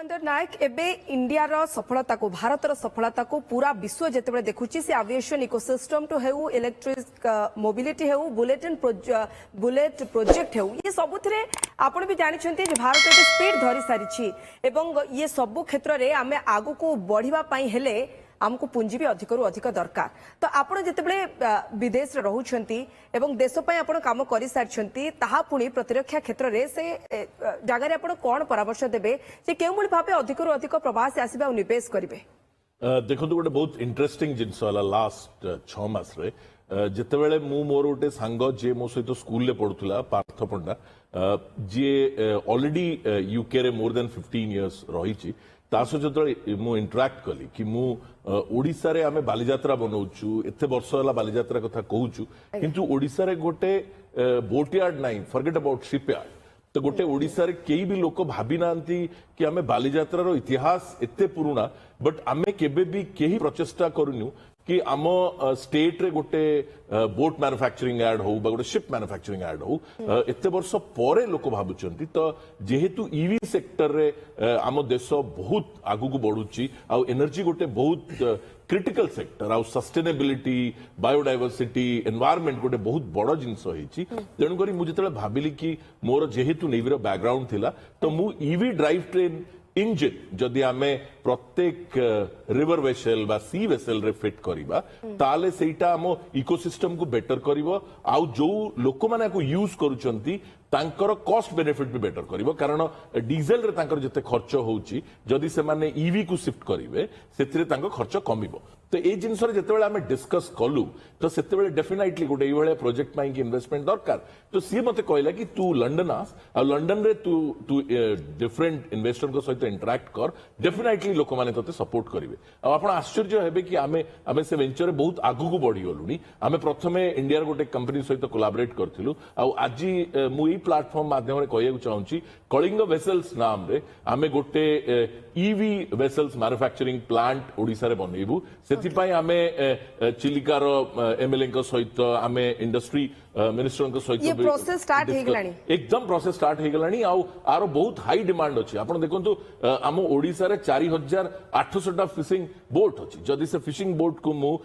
देवेंद्र नायक एबे इंडिया रो सफलता को भारत रो सफलता को पूरा विश्व जेतेबेले देखुची से एविएशन इकोसिस्टम टू हेउ इलेक्ट्रिक मोबिलिटी हेउ बुलेट प्रोजेक्ट हेउ ये सबुथिरे आपण भी जानि छथि जे भारत एबे स्पीड धरि सारिछि एवं ये सब क्षेत्र रे आमे आगु को बढ़िबा पई हेले आमको पुंजी भी अधिक रु अधिक दरकार तो आपण जेतेबेले विदेश रे रहउछंती एवं देश पई आपण काम करि सारछंती ताहा पुनी प्रतिरक्षा क्षेत्र रे से जागा रे आपण कोन परामर्श देबे जे केउमुल भाबे अधिक रु अधिक प्रवास आसीबा और निवेश करिवे देखो तो गोटे बहुत इंटरेस्टिंग जिनस वाला लास्ट 6 मास रे जेतेबेले मु मोर गोटे सांग जे मो सहित स्कूल ले पढुतला पार्थ पंडा जे ऑलरेडी यूके रे मोर देन 15 इयर्स रहिछि ता सहित जो मु इंटराक्ट कली कि मु ओडिसा रे आमे बालीजात्रा बनाउछु एते वर्ष होला बालीजात्रा कथा कहूछु किंतु ओडिसा रे गोटे बोटयार्ड नाही फॉरगेट अबाउट शिपयार्ड तो गोटे ओडिसा रे केई भी लोक भाबी नांती कि आमे बालीजात्रा रो इतिहास एते पुराना बट आमे केबे भी केही प्रचेष्टा करूनु कि आम स्टेट रे गोटे बोट मैन्युफैक्चरिंग ऐड हो गोटे शिप मैन्युफैक्चरिंग ऐड हो एते वर्ष परे लोक भाबुचंती तो जेहेतु ईवी सेक्टर रे आम देश बहुत आगु को बढ़ुची आ एनर्जी गोटे बहुत क्रिटिकल सेक्टर आ सस्टेनेबिलिटी बायोडायवर्सिटी एनवायरनमेंट गोटे बहुत बड़ जिनस होईची तेणुक मुझे भाविली कि मोर जेहेतु नेवी रो बैकग्राउंड थिला तो मु ईवी ड्राइव ट्रेन इंजिन जदि आमे प्रत्येक रिवर वेसल बा सी वेसल रे फिट करिबा ताले सेटा आम इकोसिस्टम को बेटर करिवो आउ जो लोक माने को यूज करूचंती तांकर कॉस्ट बेनिफिट भी बेटर करिवो कारण डीजल रे तांकर जते खर्च होउची जदि से माने ईवी को शिफ्ट करिवे सेतिरे तांकर खर्च कमिवो तो ए जिनस रे जते बेले आमे डिस्कस कलु तो सेते बेले डेफिनेटली गोटे ए बेले प्रोजेक्ट माई की इन्वेस्टमेंट दरकार तो सी मते कहला कि तू लंडन आस आ लंडन रे तू डिफरेंट इन्वेस्टर को सहित इंटरैक्ट कर डेफिनेटली लोक माने तते सपोर्ट करिवे आ आपण आश्चर्य हेबे कि आमे से वेंचर रे बहुत आगु को बढ़ी गलुनी आमे प्रथमे इंडिया रे गोटे कंपनी सहित कोलैबोरेट करथिलु आ आजि मु ई प्लेटफॉर्म माध्यम रे कहयकु चाहूची कलिंग वेसल्स नाम रे आमे गोटे EV vessels manufacturing plant Odisha रे बनेबु सेति पई आमे चिलिकार एमएलए को सहित आमे इंडस्ट्री मिनिस्टर को सहित ये प्रोसेस स्टार्ट हे गलानी एकदम प्रोसेस स्टार्ट हे गलानी आ आरो बहुत हाई डिमांड अछि आपण देखंतु आम ओडिसा रे 4800 टा फिशिंग बोट अछि जदि से फिशिंग बोट को मु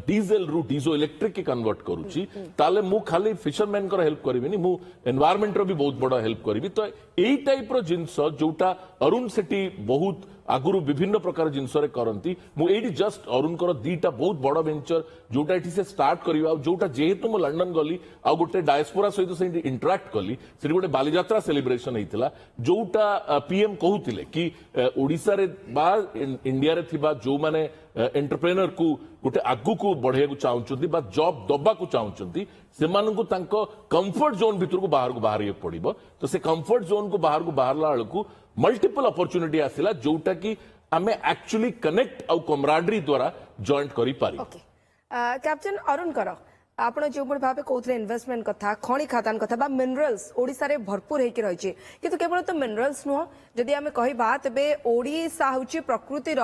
डीजल रु डीजो इलेक्ट्रिक के कन्वर्ट करूची ताले मु खाली फिशरमैन को हेल्प करबिनी मु एनवायरनमेंट रो भी बहुत बड़ा हेल्प करबी तो एई टाइप रो जिंस जोटा अरुण सेठी बहुत आगुरु विभिन्न प्रकार जिनस करती मुझे जस्ट अरुण कर दीटा बहुत बड़ वेंचर जोटा एठी से स्टार्ट करिवा जोटा जेहेतु मु लंडन गली आ गोटे डायस्पोरा सहित से इंटरैक्ट कली से गोटे बालीजात्रा सेलिब्रेशन होता जोटा पीएम कहूतिले कि ओडिसा रे बा इंडिया रे थिबा जो माने एंटरप्रेन्योर को गोटे आगु को बढ़िया को चाहूचंती बा जॉब दबा को चाहूचंती सेमानकु तांको कंफर्ट जोन भीतर को बाहर पड़िबो तो से कंफर्ट जोन को बाहर बाहरला बेलू मल्टीपल अपॉर्चुनिटी आसिला जोटा कि आमे एक्चुअली कनेक्ट आउ कमराडरी द्वारा जॉइंट करी पारी कैप्टन अरुण कर आपण जो भाव कहते इन्वेस्टमेंट कथा खनि खादान कथा बा मिनरल्स ओडिसा रे भरपूर होकर रही किंतु केवल तो मिनरल्स नुह जदि आमे कहबा तबे ओडिसा होची प्रकृतिर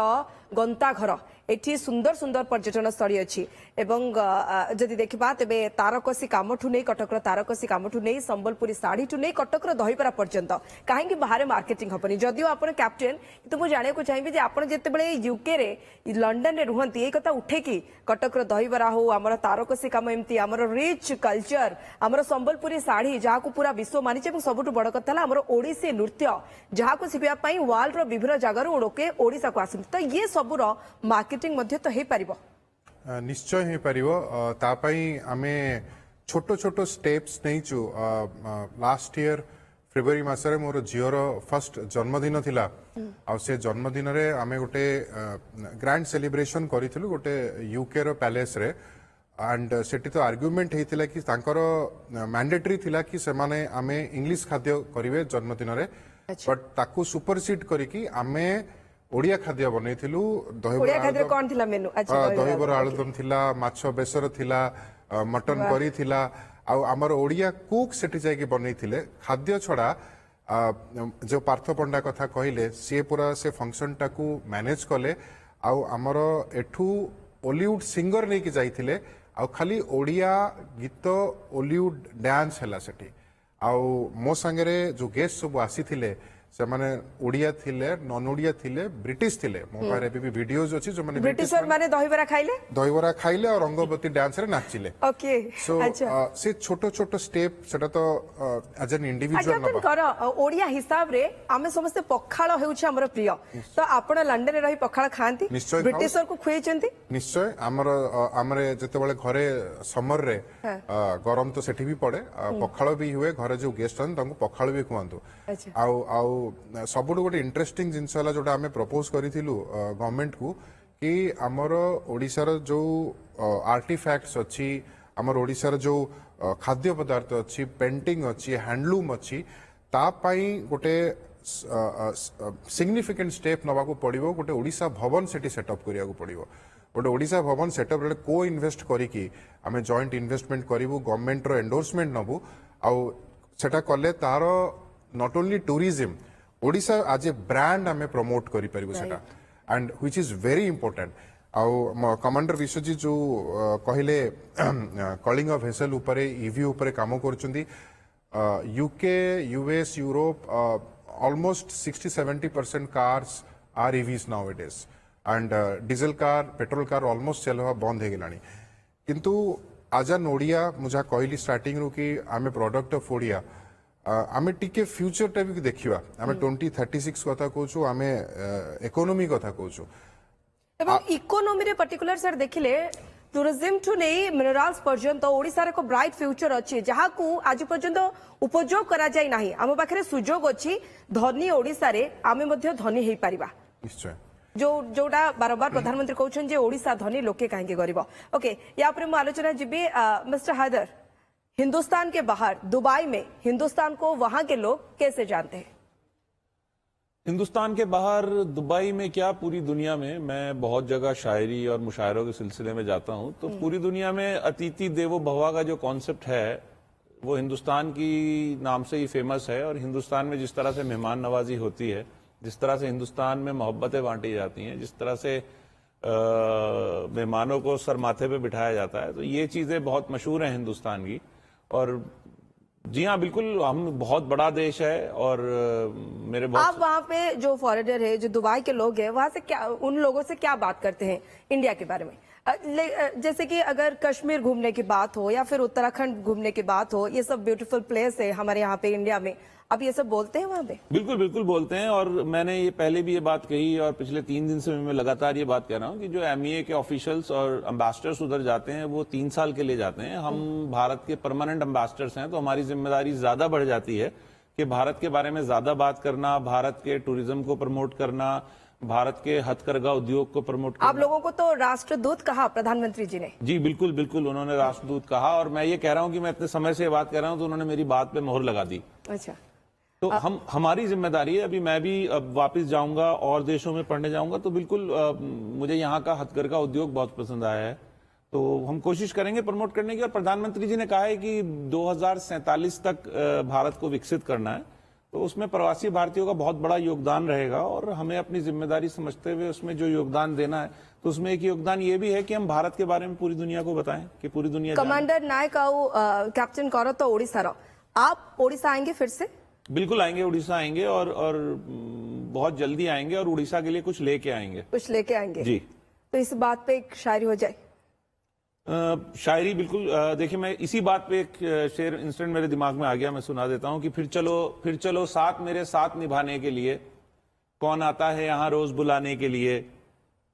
गंता घर एठी सुंदर सुंदर पर्यटन स्थली अच्छी एवं जदि देखा तेरे तारकसी कामठू नहीं कटकर तारकसी कामठू नहीं संबलपुरी साड़ी ठू नहीं कटकर दहीपरा पर्यंत कहीं बाहर मार्केटिंग हबनी जदियो आप कैप्टेन तो मुझे जानने चाहिए आप जिते यूके रे लंडन रे रुहंती ए कथा उठे कि कटकर दहीबरा हो आमर तारकसी काम एमती आमर रिच कल्चर आमर संबलपुरी साड़ी जहाँ को पूरा विश्व मानिचे सबुठ बड़ कथा आमर ओडिसी नृत्य जहाँ को शिखापी वर्ल्ड रो विभिन्न जगार लोके ओडिशा को आसती तो ये सबूर मार्केटिंग मध्य तो हे परिबो निश्चय हे परिबो तापाई आमे छोटो छोटो स्टेप्स नैचु लास्ट ईयर फेब्रुआरी मासरे मोर झियोर फर्स्ट जन्मदिन थिला आ से जन्मदिन रे आमे गोटे ग्रैंड सेलिब्रेशन करिथिलु गोटे यूके रो पैलेस रे एंड सेठी तो आर्गुमेंट हेतिला कि तांकर मैंडेटरी थिला कि से माने आमे इंग्लिश खाद्य करिवे जन्मदिन रे बट ताकू सुपरसीड करिकि आमे ओडिया खाद्य बनैथिलु दहीबरा आलुदम थिला माछ बेसर थिला मटन करी थिला आ हमर ओडिया कुक सेठी जाय बनैथिले खाद्य छड़ा जो पार्थ पंडा कथा कहिले से पूरा से फंक्शन टाकू मैनेज कले आ हमर एठू बॉलीवुड सिंगर नै कि जाइथिले आ खाली ओडिया गीत बॉलीवुड डांस हला सेठी आ मो संगे जो गेस्ट सब आसीथिले से माने ओडिया थिले नॉन ओडिया थिले ब्रिटिश थिले मो पारे भी वीडियोज अछि जो माने ब्रिटिशर माने दहीबरा खाइले दहीबरा खाइले और रंगवती डांस रे नाचिले ओके सो अच्छा से छोटो छोटो स्टेप सेटा तो एज एन इंडिविजुअल कैप्टन कर ओडिया हिसाब रे आमे समस्त पखाळ हेउछि हमर प्रिय तो आपण लंडन रे रही पखाळ खांती निश्चय ब्रिटिशर को खुएचंती निश्चय आमर जेतेबेले घरे समर रे गरम तो सेठी भी पड़े पखाळ भी हुए घरे जो गेस्ट अन तांको पखाळ भी खुआंतु अच्छा आउ सबुठु गोटे इंटरेस्टिंग जिनस है जोटा आम प्रपोज करूँ गवर्नमेंट को कि आमर ओडिशार जो आर्टिफैक्ट्स अच्छी आमर ओडिशार जो खाद्य पदार्थ अच्छी पेंटिंग अच्छी हैंडलूम अच्छी तापाई गोटे सिग्निफिकेंट स्टेप नवा को पड़ो गोटे ओडिशा भवन सेठी सेटअप करिया को पड़ो गोटे ओडिशा भवन सेटअप रे को इन्वेस्ट करिकी आमे जॉइंट इन्वेस्टमेंट करिवु गवर्नमेंट रो एंडोर्समेंट नबु आउ सेटा कले तार नॉट ओनली टूरिज्म ओडिशा आज ए ब्रांड आमे प्रमोट करि परिबु सेटा and which is very important आउ कमांडर विश्वजीत जो कहले कलिंग भेसल उपरे ईवी उपरे काम करचुंदी UK US Europe almost 60-70% cars are EVs nowadays and diesel car petrol car almost चलवा बंद हो गलानी किंतु आजा नोडिया मुझा कहली स्टार्टिंग रू कि आमे प्रोडक्ट ऑफ ओडिया आमे टिके फ्यूचर टा भी देखिबा आमे 2036 कथा कहूछु आमे इकोनॉमी कथा कहूछु एवं इकोनॉमी रे पर्टिकुलर सर देखिले टूरिज्म ठू नहीं मिनराल्स पर्यंत ओडिशार एक ब्राइट फ्यूचर अच्छी जहाँ को आज पर्यंत उपयोग करा जाय नाही आम पाखरे सुजोग अच्छी धनी ओडिशा रे आमे मध्य धनी हेई परिबा निश्चय जोटा बार बार प्रधानमंत्री कहउछन जे ओडिशा धनी लोके काहे गरीब ओके या पर मैं आलोचना जीबी मिस्टर हैदर हिंदुस्तान के बाहर दुबई में हिंदुस्तान को वहां के लोग कैसे जानते हैं हिंदुस्तान के बाहर दुबई में क्या पूरी दुनिया में मैं बहुत जगह शायरी और मुशायरों के सिलसिले में जाता हूं तो पूरी दुनिया में अतिथि देवो भवा का जो कॉन्सेप्ट है वो हिंदुस्तान की नाम से ही फेमस है और हिंदुस्तान में जिस तरह से मेहमान नवाजी होती है जिस तरह से हिंदुस्तान में मोहब्बतें बांटी जाती हैं जिस तरह से मेहमानों को सर माथे पे बिठाया जाता है तो ये चीजें बहुत मशहूर हैं हिंदुस्तान की और जी हाँ बिल्कुल हम बहुत बड़ा देश है और मेरे बहुत आप वहाँ पे जो फॉरेनर है जो दुबई के लोग हैं वहाँ से क्या उन लोगों से क्या बात करते हैं इंडिया के बारे में जैसे कि अगर कश्मीर घूमने की बात हो या फिर उत्तराखंड घूमने की बात हो ये सब ब्यूटीफुल प्लेस है हमारे यहाँ पे इंडिया में अब ये सब बोलते हैं वहाँ पे बिल्कुल बिल्कुल बोलते हैं और मैंने ये पहले भी ये बात कही और पिछले 3 दिन से मैं लगातार ये बात कह रहा हूँ कि जो MEA के ऑफिशियल्स और एम्बेसडर्स उधर जाते हैं वो 3 साल के लिए जाते हैं हम भारत के परमानेंट एम्बेसडर्स हैं तो हमारी जिम्मेदारी ज्यादा बढ़ जाती है कि भारत के बारे में ज्यादा बात करना भारत के टूरिज्म को प्रमोट करना भारत के हथकरघा उद्योग को प्रमोट करना। आप लोगों को तो राष्ट्रदूत कहा प्रधानमंत्री जी ने जी बिल्कुल बिल्कुल उन्होंने राष्ट्रदूत कहा और मैं ये कह रहा हूँ कि मैं इतने समय से ये बात कर रहा हूँ तो उन्होंने मेरी बात पे मोहर लगा दी। अच्छा तो हमारी जिम्मेदारी है अभी मैं भी अब वापस जाऊंगा और देशों में पढ़ने जाऊंगा तो बिल्कुल मुझे यहाँ का हथकरघा उद्योग बहुत पसंद आया है तो हम कोशिश करेंगे प्रमोट करने की और प्रधानमंत्री जी ने कहा है कि 2047 तक भारत को विकसित करना है तो उसमें प्रवासी भारतीयों का बहुत बड़ा योगदान रहेगा और हमें अपनी जिम्मेदारी समझते हुए उसमें जो योगदान देना है तो उसमें एक योगदान ये भी है कि हम भारत के बारे में पूरी दुनिया को बताएं कि पूरी दुनिया कमांडर नायक कैप्टन करो तो ओडिशा आप ओडिशा आएंगे फिर से बिल्कुल आएंगे उड़ीसा आएंगे और बहुत जल्दी आएंगे और उड़ीसा के लिए कुछ लेके आएंगे जी तो इस बात पे एक शायरी हो जाए शायरी बिल्कुल देखिए मैं इसी बात पे एक शेर इंस्टेंट मेरे दिमाग में आ गया मैं सुना देता हूं कि फिर चलो साथ मेरे साथ निभाने के लिए कौन आता है यहाँ रोज बुलाने के लिए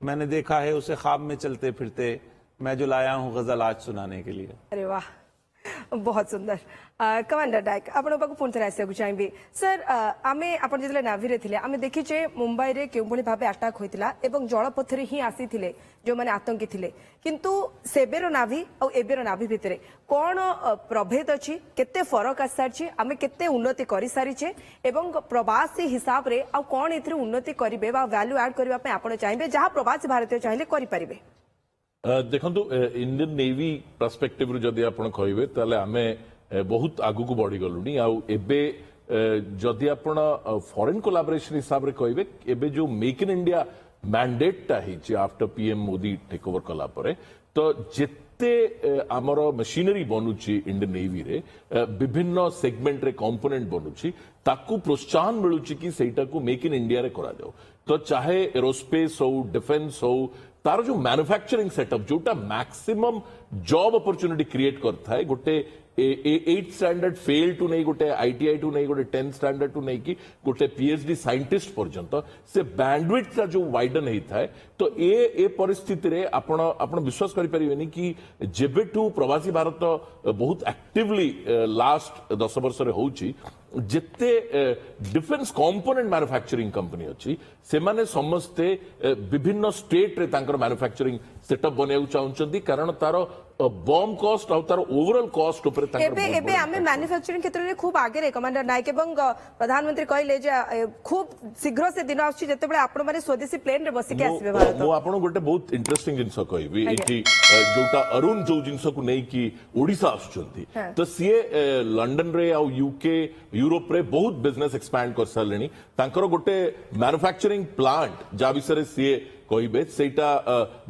मैंने देखा है उसे ख्वाब में चलते फिरते मैं जो लाया हूँ गजल आज सुनाने के लिए। अरे वाह बहुत सुंदर कमांडर नायक आपण पाक पुणी थे आसवाक चाहिए सर आम आप जो नाभी रे थिले आमे देखीचे मुंबई रे केउ भली भाबे अटैक होइतिला एवं जलपथरे ही आसीथिले जो माने आतंकी थिले किंतु सेबेर नाभी और एबेर नाभी भितरे कोन प्रभेद अछि केते फरक आसारछि आमे केते उन्नति करि सारिछे एवं प्रवासी हिसाब रे आ कोन इथरे उन्नति करिवे बा वैल्यू ऐड करबा पे आपण चाहिए जहां प्रवासी भारतीय चाहिए करि परिबे देखो इंडियन नेवी पर्सपेक्टिव रु जदि आपण कहबे ताले आमे बहुत आगु को बढ़ी गलुनी आउ एबे जदि आपण फॉरेन कोलैबोरेशन हिसाब रे कहबे एबे जो मेक इन इंडिया मैंडेट टा हिची after PM Modi take over कला परे तो जिते आमर मशीनरी बनुची इंडियन नेवी रे विभिन्न सेगमेंट रे कंपोनेंट बनुची ताकू प्रोत्साहन मिलुची कि सेटा को मेक इन इंडिया रे करा जाओ तो चाहे एरोस्पेस हो डिफेंस हो तार जो मैन्युफैक्चरिंग सेटअप जोटा मैक्सिमम जॉब अपॉर्चुनिटी क्रिएट करता है गोटे 8th स्टैंडर्ड फेल टू नहीं गोटे आईटीआई टू नहीं गोटे 10th स्टैंडर्ड टू नहीं कि गोटे पीएचडी साइंटिस्ट पर्यंत से बैंडविड्थ जो वाइडन होता है तो ए परिस्थिति रे आपण विश्वास करि परिबेनी कि जेबेठू प्रवासी भारत बहुत एक्टिवली लास्ट 10 वर्ष रे होउची जिते डिफेंस कंपोनेंट मैन्युफैक्चरिंग कंपनी अच्छी से माने समस्ते विभिन्न स्टेट रे तांकर मैन्युफैक्चरिंग सेटअप बनेउ चाहुचंती कारण तार बॉम कॉस्ट और तार ओवरऑल कॉस्ट ऊपर तांकर एबे आमे मैन्युफैक्चरिंग क्षेत्र रे खूब आगे रे कमांडर नायक एवं प्रधानमंत्री कहले जे खूब शीघ्र से दिन आछी जते बळे आपण माने स्वदेशी प्लेन रे बसी के आसीबे भारत मो आपण गोटे बहुत इंटरेस्टिंग जिंस कहबी एठी जोटा अरुण जो जिंस को नै कि ओडिसा आछुंती तो सीए लंडन रे आ यूके यूरोप रे बहुत बिजनेस एक्सपैंड कर सारलेनी तांकर गोटे मैन्युफैक्चरिंग प्लांट जा विषय सीए कहबे सेटा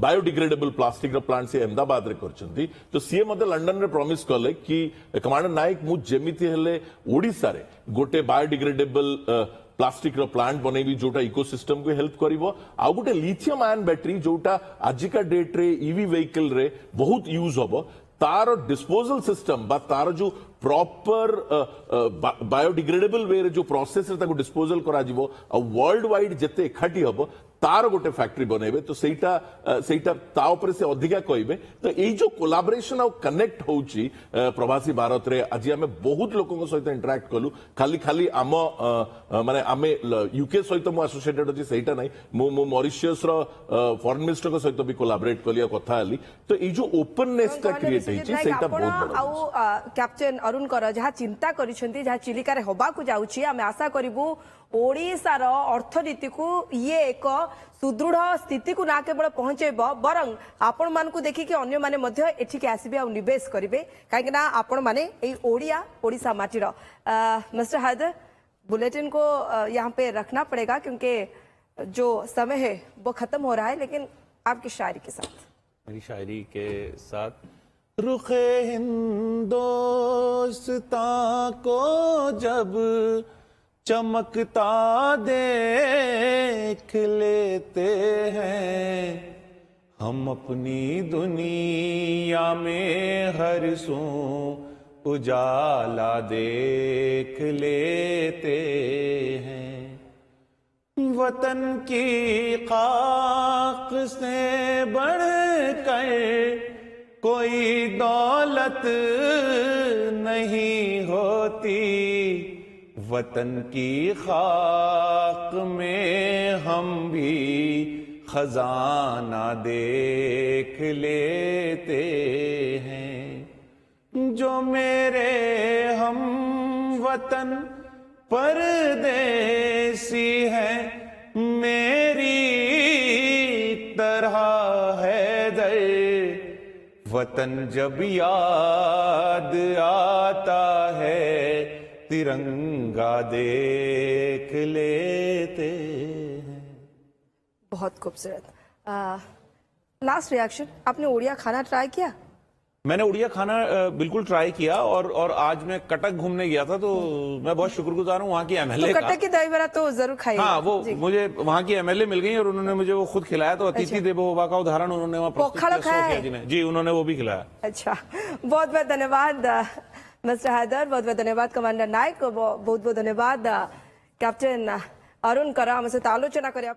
बायोडिग्रेडेबल प्लास्टिक रो प्लांट से अहमदाबाद रे करचंती तो सीए मते लंडन रे प्रॉमिस कले कि कमांडर नायक मु जेमिति हेले ओडिसा रे गोटे बायोडिग्रेडेबल प्लास्टिक रो प्लांट बनेबी जोटा इकोसिस्टम को हेल्प करिवो आ गोटे लिथियम आयन बैटरी जोटा आजिका डेट रे ईवी व्हीकल रे बहुत यूज होबो तार डिस्पोजल सिस्टम बा तार जो प्रॉपर बायोडिग्रेडेबल वे रे जो प्रोसेस रे ताको डिस्पोजल करा जिवो आ वर्ल्ड वाइड जते एखाटी हबो तार गोटे फैक्ट्री बनेबे तो सेटा ता ऊपर से अधिका कहबे तो एई जो कोलाबोरेशन और कनेक्ट होउची प्रवासी भारत रे आज हमें बहुत लोगों सहित इंटरेक्ट कलु खाली आम माने आमे यूके सहित मु एसोसिएटेड अछि सेटा नै मु मॉरिशस रो फॉरेन मिनिस्टर को सहित भी कोलाबोरेट कलिया कथा हली तो एई जो ओपननेस ता क्रिएट हेची सेटा बहुत बड़ा आउ कैप्टन अरुण कर जहा चिंता करिसेंती जहा चिलिका रे होबा को जाउची आमे आशा करिवु ओडिशार अर्थनीति को ये एक सुदृढ़ स्थिति को ना केवल पहुंचेब बरं आपण मान को देखिकी अन्य माने मध्य एठिके आसीबे आ निवेश करिवे काहे ना आपण माने एई ओडिशा माटीर मिस्टर हैदर बुलेटिन को यहाँ पे रखना पड़ेगा क्योंकि जो समय है वो खत्म हो रहा है लेकिन आपकी शायरी के साथ मेरी शायरी के साथ रुखे हिंदोस्तां को जब चमकता देख लेते हैं हम अपनी दुनिया में हर सू उजाला देख लेते हैं वतन की खाक से बढ़कर कोई दौलत नहीं होती वतन की खाक में हम भी खजाना देख लेते हैं जो मेरे हम वतन परदेसी हैं मेरी तरह है दर वतन जब याद आता है तिरंगा देख लेते हैं। बहुत खूबसूरत लास्ट रिएक्शन आपने ओडिया खाना ट्राई किया मैंने उड़िया खाना बिल्कुल ट्राई किया और आज मैं कटक घूमने गया था तो मैं बहुत शुक्रगुजार हूँ वहाँ की एमएलए तो कटक की दही बड़ा तो जरूर खाइए हाँ वो मुझे वहाँ की एमएलए मिल गई और उन्होंने मुझे वो खुद खिलाया तो अतिथि देवो भव का उदाहरण उन्होंने वहाँ प्रस्तुत किया सोफिया जी ने जी उन्होंने वो भी खिलाया। अच्छा बहुत बहुत धन्यवाद मिस्टर हैदर बहुत बहुत धन्यवाद कमांडर नायक बहुत बहुत धन्यवाद कैप्टन अरुण करा हमसे आलोचना करने